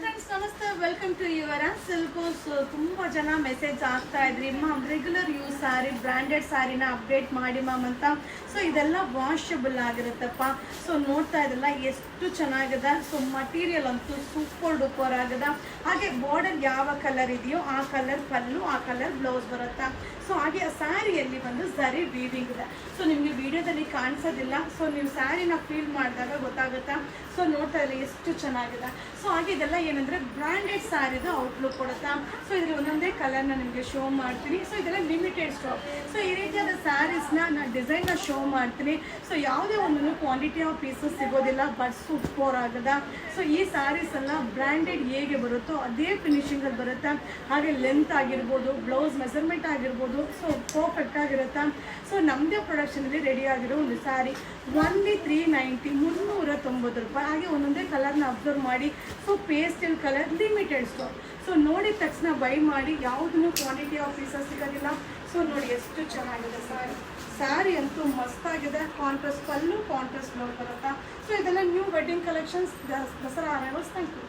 Friends ನಮಸ್ತೆ, welcome to your ಸಿಲ್ಕೋಸ್. ತುಂಬ ಜನ ಮೆಸೇಜ್ ಆಗ್ತಾ ಇದ್ರಿ ma'am, regular use saree, branded ಸ್ಯಾರಿನ ಅಪ್ಡೇಟ್ ಮಾಡಿ ಮ್ಯಾಮ್ ಅಂತ. ಸೊ ಇದೆಲ್ಲ ವಾಷಬಲ್ ಆಗಿರುತ್ತಪ್ಪ. ಸೊ ನೋಡ್ತಾ ಇದ್ರಲ್ಲ ಎಷ್ಟು ಚೆನ್ನಾಗಿದೆ. ಸೊ ಮಟೀರಿಯಲ್ ಅಂತೂ ಸೂಪರ್ ಡೂಪರ್ ಆಗದ. ಹಾಗೆ ಬಾರ್ಡರ್ ಯಾವ ಕಲರ್ ಇದೆಯೋ ಆ ಕಲರ್ ಪಲ್ಲು, ಆ ಕಲರ್ ಬ್ಲೌಸ್ ಬರುತ್ತಾ. ಸೊ ಹಾಗೆ ಆ ಸ್ಯಾರಿಯಲ್ಲಿ ಒಂದು ಝರಿ ವೀವಿಂಗ್ ಇದೆ. ಸೊ ನಿಮಗೆ ವಿಡಿಯೋದಲ್ಲಿ ಕಾಣಿಸೋದಿಲ್ಲ. ಸೊ ನೀವು ಸ್ಯಾರಿನ ಫೀಲ್ ಮಾಡಿದಾಗ ಗೊತ್ತಾಗುತ್ತಾ. ಸೊ ನೋಡ್ತಾ ಇಲ್ಲ ಎಷ್ಟು ಚೆನ್ನಾಗಿದೆ. ಸೊ ಹಾಗೆ ಇದೆಲ್ಲ ಏನಂದರೆ ಬ್ರ್ಯಾಂಡೆಡ್ ಸ್ಯಾರಿದು ಔಟ್ಲುಕ್ ಕೊಡುತ್ತಾ. ಸೊ ಇದರಲ್ಲಿ ಒಂದೊಂದೇ ಕಲರ್ನ ನಿಮಗೆ ಶೋ ಮಾಡ್ತೀನಿ. ಸೊ ಇದೆಲ್ಲ ಲಿಮಿಟೆಡ್ ಸ್ಟಾಕ್. ಸೊ ಈ ರೀತಿಯಾದ ಸ್ಯಾರೀಸ್ನ ನಾನು ಡಿಸೈನ್ನ ಶೋ ಮಾಡ್ತೀನಿ. ಸೊ ಯಾವುದೇ ಒಂದನ್ನು ಕ್ವಾಂಟಿಟಿ ಆಫ್ ಪೀಸಸ್ ಸಿಗೋದಿಲ್ಲ, ಬಟ್ ಸೂಪರ್ ಆಗದ. ಸೊ ಈ ಸ್ಯಾರೀಸ್ ಎಲ್ಲ ಬ್ರ್ಯಾಂಡೆಡ್ ಹೇಗೆ ಬರುತ್ತೋ ಅದೇ ಫಿನಿಶಿಂಗಲ್ಲಿ ಬರುತ್ತೆ. ಹಾಗೆ ಲೆಂತ್ ಆಗಿರ್ಬೋದು, ಬ್ಲೌಸ್ ಮೆಸರ್ಮೆಂಟ್ ಆಗಿರ್ಬೋದು, ಸೊ ಪರ್ಫೆಕ್ಟ್ ಆಗಿರುತ್ತೆ. ಸೊ ನಮ್ಮದೇ ಪ್ರೊಡಕ್ಷನಲ್ಲಿ ರೆಡಿ ಆಗಿರೋ ಒಂದು ಸ್ಯಾರಿ ಓನ್ಲಿ 390, 390 ರೂಪಾಯಿ. ಹಾಗೆ ಒಂದೊಂದೇ ಕಲರ್ನ ಅಬ್ಸರ್ವ್ ಮಾಡಿ. So pastel colour, limited stock. So ನೋಡಿದ ತಕ್ಷಣ ಬೈ ಮಾಡಿ, ಯಾವುದನ್ನು ಕ್ವಾಂಟಿಟಿ ಆಫ್ ಪೀಸಸ್ ಸಿಗೋದಿಲ್ಲ. ಸೊ ನೋಡಿ ಎಷ್ಟು ಚೆನ್ನಾಗಿದೆ ಸ್ಯಾರಿ ಅಂತೂ ಮಸ್ತಾಗಿದೆ. ಕಾಂಟ್ರಾಸ್ಟ್ ಪಲ್ಲು, ಕಾಂಟ್ರಾಸ್ಟ್ ಬ್ಲೌಸ್ ಬರುತ್ತಾ. ಸೊ ಇದೆಲ್ಲ new wedding collections, Dasara arrivals. Thank you.